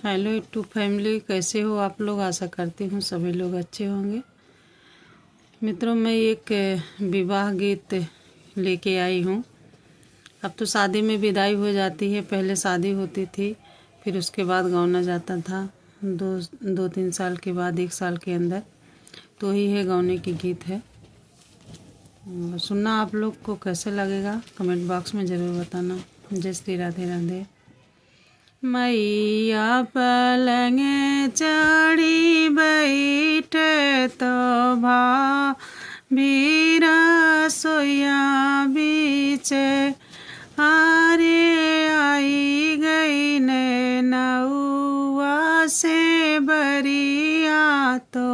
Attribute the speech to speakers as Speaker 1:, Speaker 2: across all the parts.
Speaker 1: Hello two family, कैसे हो आप लोग। आशा करती हूँ सभी लोग अच्छे होंगे। मित्रों, मैं एक विवाह गीत लेके आई हूँ। अब तो शादी में विदाई हो जाती है, पहले शादी होती थी, फिर उसके बाद गौना जाता था। दो तीन साल के बाद, एक साल के अंदर। तो ही है गौने की गीत है। सुनना आप लोग को कैसे लगेगा कमेंट बॉक्स में ज़रूर बताना। जय श्री राधे राधे। मैया पलंग चढ़ी बैठे तो भाभीरा सोया बीच आरे आई गई ने नौआ से बरिया तो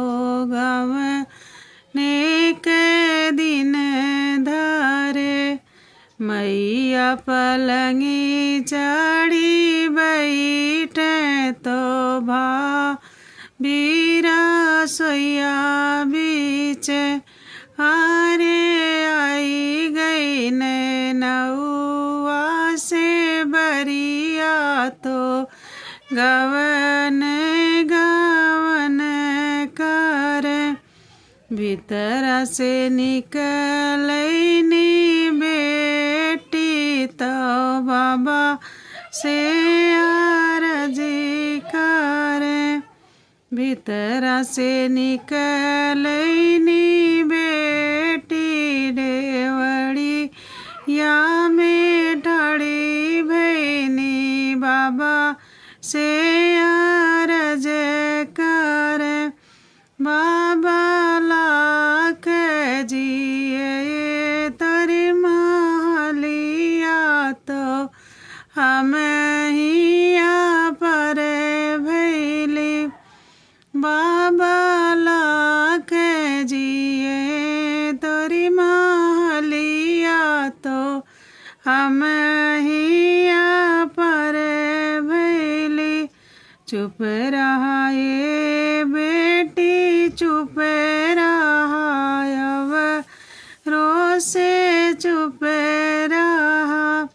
Speaker 1: गवने के दिन धरे। मैया पलंगी चढ़ी बैठे तो भाभीरा सोया बीच आरे आई गई ने नौआ से बरिया तो गवन गवन कर। भीतर से निकलनी बेटी तो बाबा से आरजी करे। भीतर से निकलनी बेटी डेवड़ी या में ढड़ी भैनी बाबा से आरज करे। बाबा लाख जिए तोरी महलिया तो हम हिया पर भैली। बाबा लाख जिए तोरी महलिया तो हम हिया पर भैली। चुप रहा ये बेटी चुप रहा अब रोसे चुप रहा।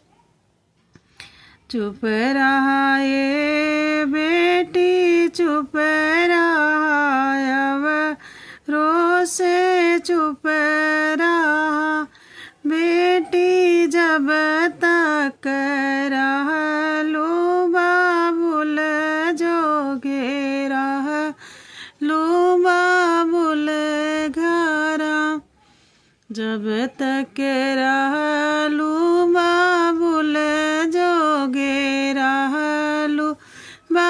Speaker 1: चुप रहा ये बेटी चुप रहा अब रोसे चुप रहा। बेटी जब तक रहलू बाबुल जोगे रहलू बाबुल घरा। जब तक